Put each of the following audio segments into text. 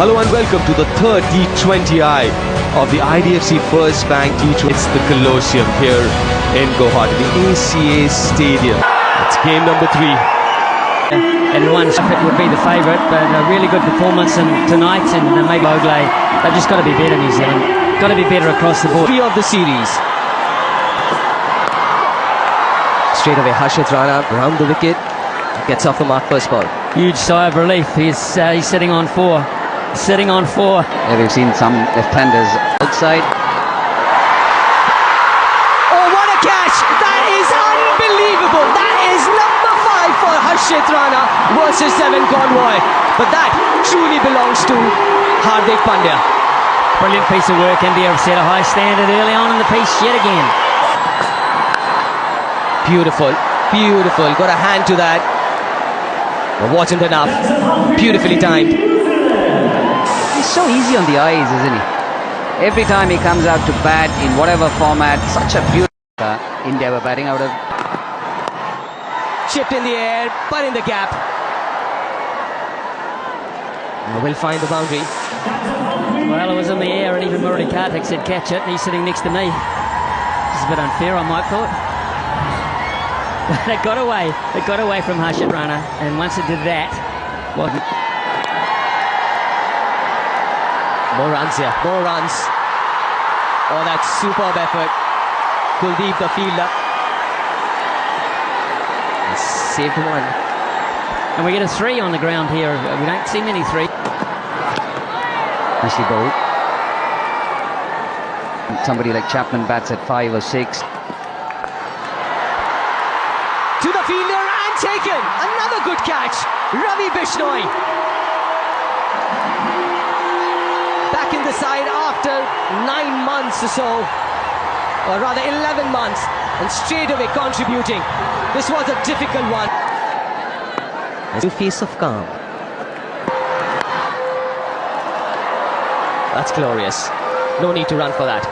Hello and welcome to the third T20I of the IDFC First Bank T20. It's the Colosseum here in Guwahati, the ACA Stadium. It's game number 3. Everyone would be the favourite, but a really good performance tonight, and maybe Ogley. They've just got to be better, New Zealand. Got to be better across the board. 3 of the series. Straight away, Harshit Rana round the wicket, gets off the mark first ball. Huge sigh of relief. He's sitting on 4. Sitting on 4. Yeah, we've seen some left-handers outside. Oh, what a catch! That is unbelievable! That is number 5 for Harshit Rana versus 7 Convoy. But that truly belongs to Hardik Pandya. Brilliant piece of work. India have set a high standard early on in the piece yet again. Beautiful, beautiful. Got a hand to that. But wasn't enough. Beautifully timed. He's so easy on the eyes, isn't he? Every time he comes out to bat in whatever format, such a beautiful India were batting out of. Chipped in the air, but in the gap. We'll find the boundary. Well, it was in the air, and even Murali Karthik said catch it, and he's sitting next to me. This is a bit unfair, I might thought. But it got away. It got away from Harshit Rana, and once it did that, well, more runs here, more runs. Oh, that's superb effort. Kuldeep, the fielder. Saved one. and we get a 3 on the ground here. We don't see many 3. Nicely bowled. Somebody like Chapman bats at 5 or 6. To the fielder and taken. Another good catch. Ravi Bishnoi. Back in the side after 9 months or so. Or rather 11 months. And straight away contributing. This was a difficult one. A face of calm. That's glorious. No need to run for that.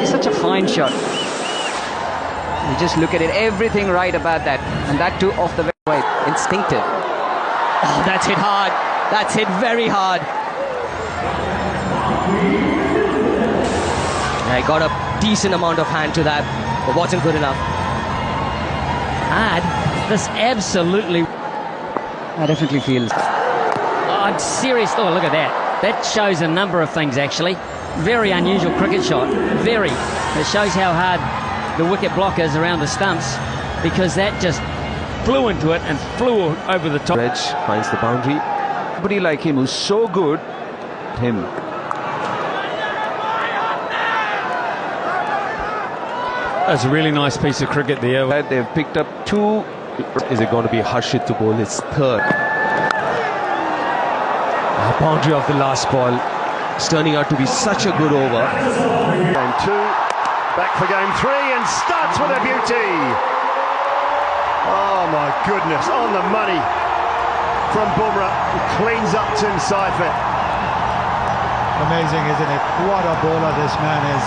It's such a fine shot. You just look at it, everything right about that. And that too off the Right, instinctive. Oh, that's hit hard. That's hit very hard. I got a decent amount of hand to that, but wasn't good enough. Hard. This absolutely. I definitely feels. Oh, serious. Oh, look at that. That shows a number of things, actually. Very unusual cricket shot. Very. It shows how hard the wicket block is around the stumps, because that just flew into it and flew over the top. Reg finds the boundary. Somebody like him who's so good. Him. That's a really nice piece of cricket there. They've picked up 2. Is it going to be Harshit to bowl his 3rd? A boundary of the last ball. It's turning out to be such a good over. Game 2, back for game 3, and starts with a beauty. Oh my goodness, on the money from Bumrah. Cleans up Tim Seifert. Amazing, isn't it? What a bowler this man is.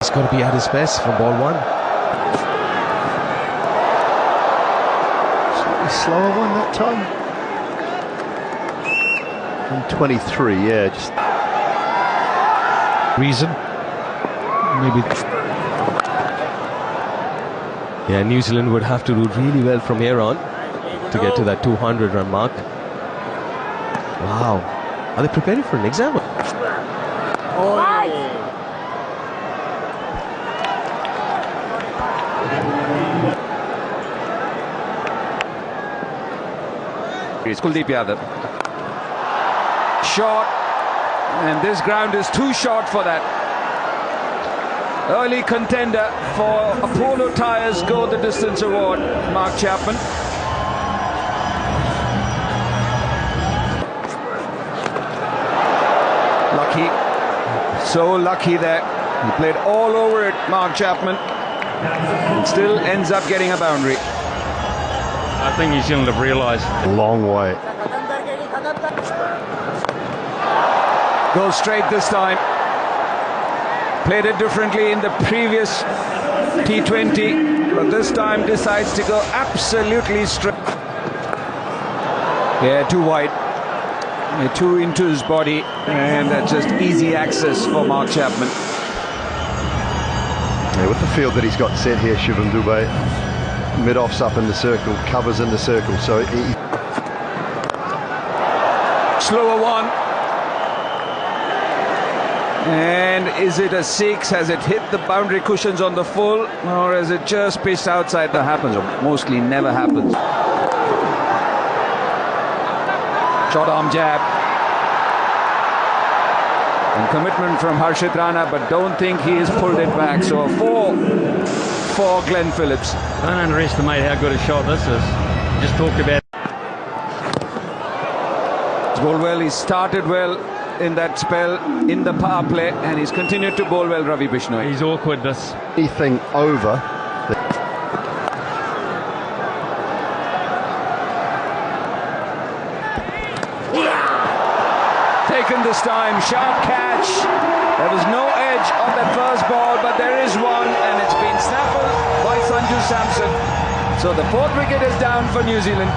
He's got to be at his best from ball 1. Slightly slower one that time. And 23, yeah, just Reason? Maybe. Yeah, New Zealand would have to do really well from here on to get to that 200-run mark. Wow. Are they preparing for an exam? It's Kuldeep Yadav. Short, and this ground is too short for that. Early contender for Apollo Tyres Go the Distance Award, Mark Chapman. Lucky, so lucky there. He played all over it, Mark Chapman, and still ends up getting a boundary. I think New Zealand have realised. long way. Goes straight this time. Played it differently in the previous T20, but this time decides to go absolutely straight. Yeah, too wide. Too into his body, and that's just easy access for Mark Chapman. Yeah, with the field that he's got set here, Shivam Dube, mid-off's up in the circle, covers in the circle, so Slower one. And is it a 6? Has it hit the boundary cushions on the full, or has it just pitched outside? That happens, or mostly never happens. Short arm jab. And commitment from Harshit Rana, but don't think he has pulled it back. So a 4 for Glenn Phillips. Don't underestimate how good a shot this is. Just talked about. He's bowled well. He started well in that spell in the power play, and he's continued to bowl well, Ravi Bishnoi. He's awkward, this. anything over. Taken this time, sharp catch. There was no edge on that first ball, but there is one, and it's been snaffled by Sanju Samson. So the 4th wicket is down for New Zealand.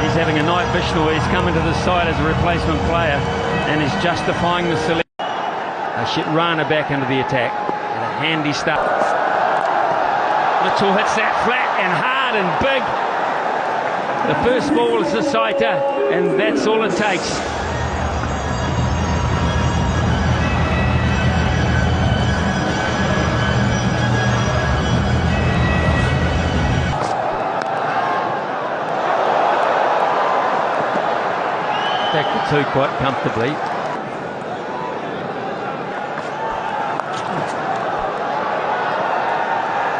He's having a night, Bishnoi. He's coming to the side as a replacement player and is justifying the selection. Rana back into the attack. And a handy start. Mitchell hits that flat and hard and big. The first ball is the sighter, and that's all it takes. Back to 2 quite comfortably.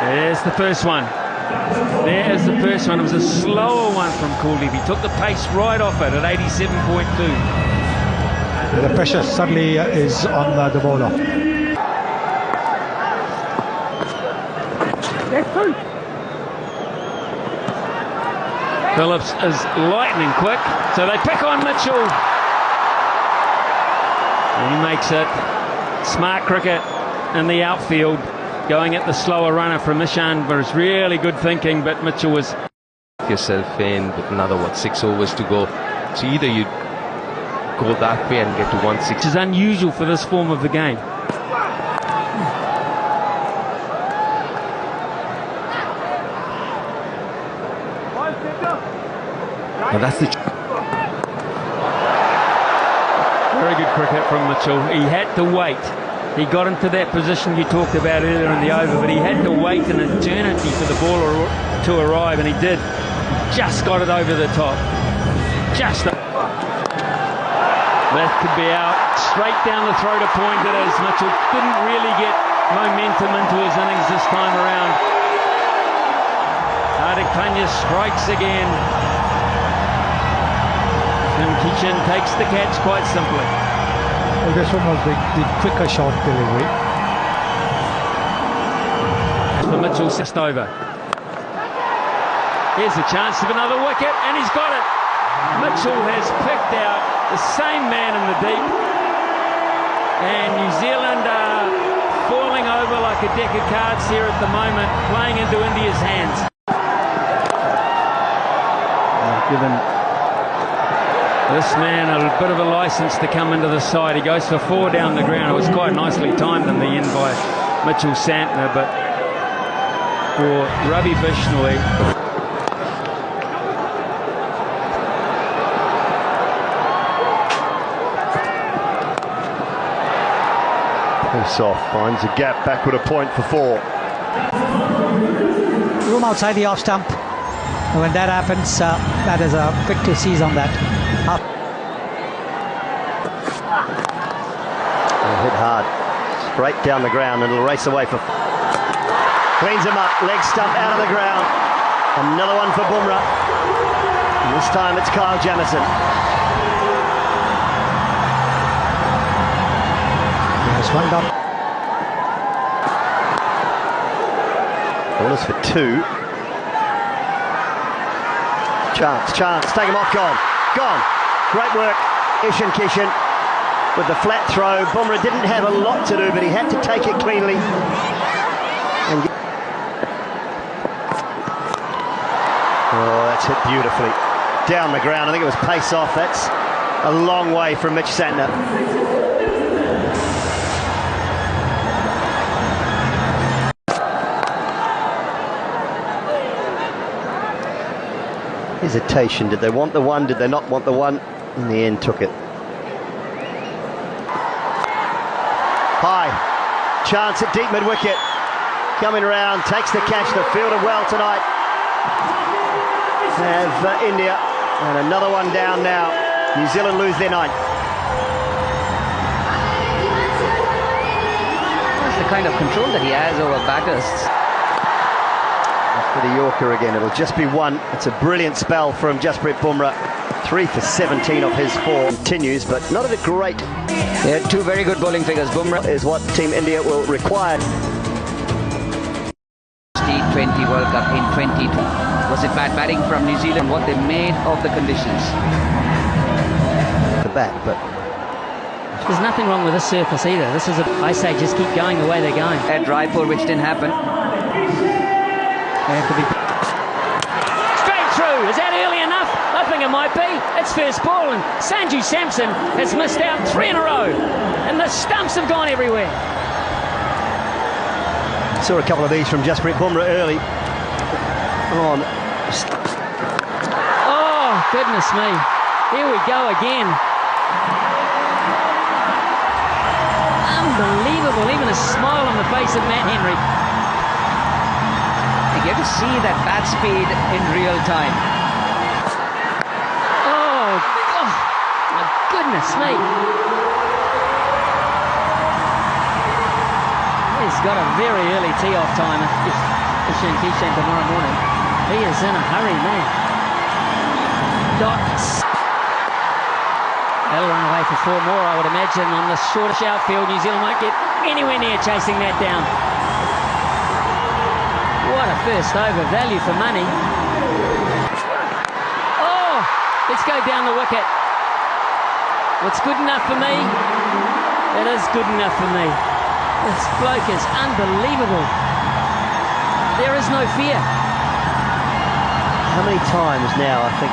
There's the first one. There's the first one. It was a slower one from Kuldeep. He took the pace right off it at 87.2. The pressure suddenly is on the bowler. Phillips is lightning quick, so they pick on Mitchell. And he makes it. Smart cricket in the outfield, going at the slower runner from Ishan, but it's really good thinking, but Mitchell was... Yourself in with another, 6 overs to go. So either you go that way and get to 160. Which is unusual for this form of the game. And that's the... Very good cricket from Mitchell. He had to wait. He got into that position you talked about earlier in the over, but he had to wait an eternity for the ball to arrive, and he did. Just got it over the top. Just... That could be out. Straight down the throat of point it is. Mitchell didn't really get momentum into his innings this time around. Hardik Pandya strikes again. And Kishan takes the catch quite simply. Well, this one was the quicker shot delivery. For Mitchell, just over. Here's a chance of another wicket, and he's got it. Mitchell has picked out the same man in the deep, and New Zealand are falling over like a deck of cards here at the moment, playing into India's hands. Given this man a bit of a license to come into the side. He goes for 4 down the ground. It was quite nicely timed in the end by Mitchell Santner, but for Ravi Bishnoi, Soft finds a gap, backward a point for 4. Room outside the off stump. And when that happens, that is a quick to seize on that. Hit hard, straight down the ground, and it'll race away for... Cleans him up, leg stump out of the ground. Another one for Bumrah. And this time it's Kyle Jamieson. Nice one up. Ballers for 2. Chance, take him off, gone. Great work, Ishan Kishan with the flat throw. Bumrah didn't have a lot to do, but he had to take it cleanly. Oh, that's hit beautifully. down the ground. I think it was pace off. That's a long way from Mitch Santner. Hesitation. Did they want the one? Did they not want the one? In the end, took it. High. Chance at deep mid-wicket. Coming around, takes the catch. The fielder well tonight. Have India. And another one down now. New Zealand lose their ninth. That's the kind of control that he has over batters. For the Yorker again, it'll just be one. It's a brilliant spell from Jasprit Bumrah. 3 for 17 of his 4. Continues, but not at a great. They had two very good bowling figures. Bumrah Is what Team India will require. T20 World Cup in 2020. Was it bad batting from New Zealand? What they made of the conditions? The bat, but There's nothing wrong with this surface either. This is I say just keep going the way they're going. At Raipur, which didn't happen. They have to be straight through. Is that early enough? I think it might be. It's first ball, and Sanju Samson has missed out 3 in a row, and the stumps have gone everywhere. saw a couple of these from Jasprit Bumrah early on. Oh, goodness me. Here we go again. Unbelievable. Even a smile on the face of Matt Henry. You get to see that bat speed in real time. Oh, my goodness me. He's got a very early tee-off time if Kishan tomorrow morning. He is in a hurry, man. Dots. They'll run away for 4 more, I would imagine, on the shortish outfield. New Zealand won't get anywhere near chasing that down. What a first over, value for money. Oh, let's go down the wicket. What's good enough for me? It is good enough for me. This bloke is unbelievable. There is no fear. How many times now, I think?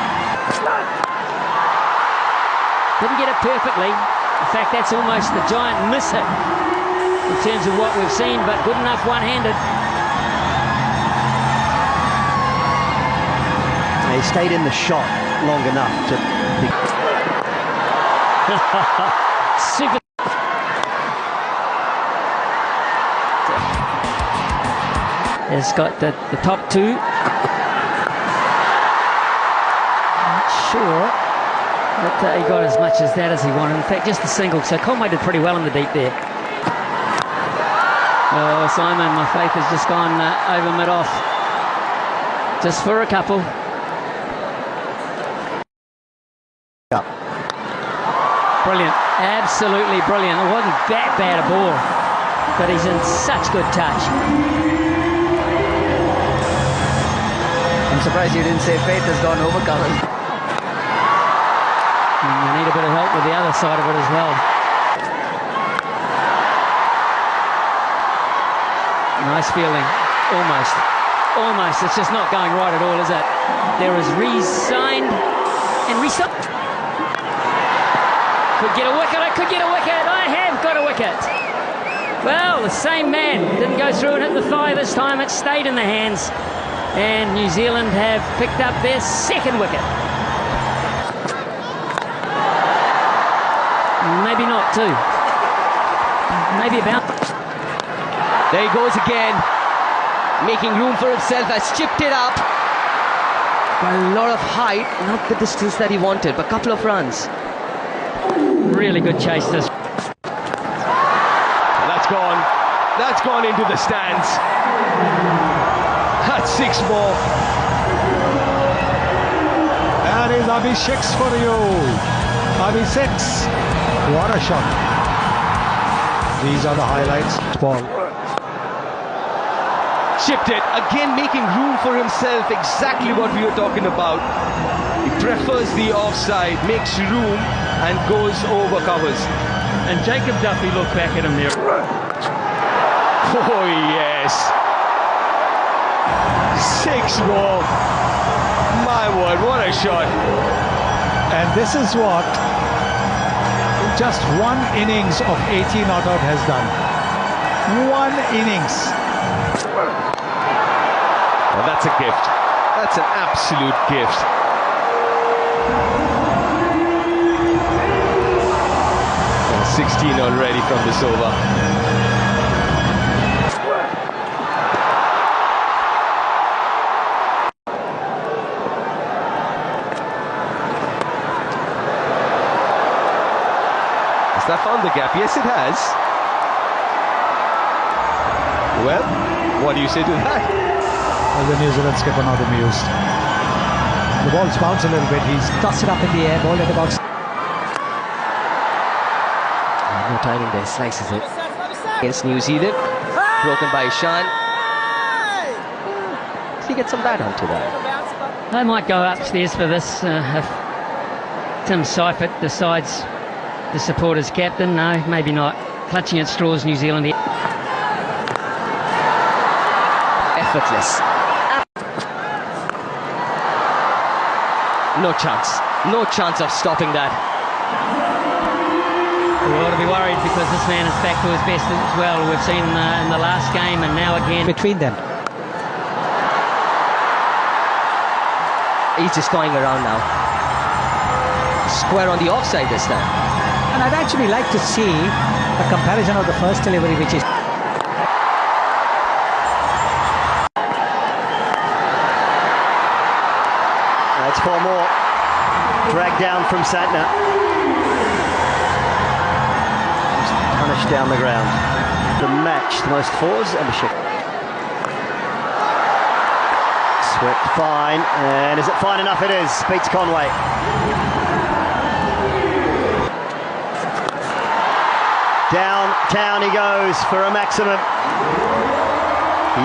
Didn't get it perfectly. In fact, that's almost the giant miss hit in terms of what we've seen, but good enough one-handed. He stayed in the shot long enough to be... Super. He's got the top 2. Not sure that he got as much as that as he wanted. In fact, just the single. So Conway did pretty well in the deep there. Oh, Simon, my faith has just gone over mid-off. Just for a couple. Brilliant, absolutely brilliant. It wasn't that bad a ball, but he's in such good touch. I'm surprised you didn't say faith has gone over covers. And you need a bit of help with the other side of it as well. Nice fielding, almost. It's just not going right at all, is it? There is re-signed and re-signed. Could get a wicket, I could get a wicket, I have got a wicket. Well, the same man didn't go through and hit the thigh this time, it stayed in the hands. And New Zealand have picked up their 2nd wicket. Maybe not 2. Maybe about. There he goes again, making room for himself, has chipped it up. A lot of height, not the distance that he wanted, but a couple of runs. Really good chase this. That's gone into the stands. That's 6 more. That is abshik's for you. Abhishek's. What a shot. These are the highlights. Ball. Chipped it, again making room for himself, exactly what we were talking about. He prefers the offside, makes room and goes over covers. And Jacob Duffy looked back at him there. Oh yes. 6 more. My word, what a shot. And this is what just one innings of 80 not out has done. One innings. Well, that's a gift. That's an absolute gift. 16 already from this over. Has that found the gap? Yes, it has. Well, what do you say to that? Well, the New Zealand skipper not amused. The ball's bounced a little bit. He's Tossed it up in the air, ball at about... No timing there, slices it. Against New Zealand. Broken by Shan. So he gets some bat onto that. I might go upstairs for this if Tim Seifert decides to support his captain. No, maybe not. Clutching at straws, New Zealand. Effortless. No chance. No chance of stopping that. We ought to be worried because this man is back to his best as well. We've seen in the last game and now again. Between them. He's just toying around now. Square on the offside this time. And I'd actually like to see a comparison of the first delivery, which is... That's 4 more. Dragged down from Santner. Punished down the ground. The match, the most fours, abshik. Swept fine, and is it fine enough? It is. Beats Conway. Downtown he goes for a maximum.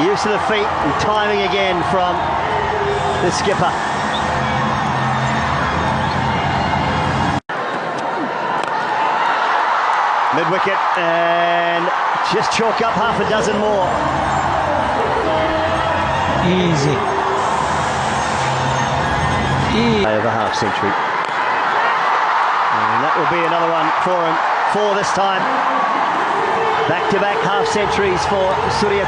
Use of the feet and timing again from the skipper. Mid-wicket and just chalk up half a dozen more. Easy. Over half century. And that will be another one for him. 4 this time. Back-to-back half centuries for Surya.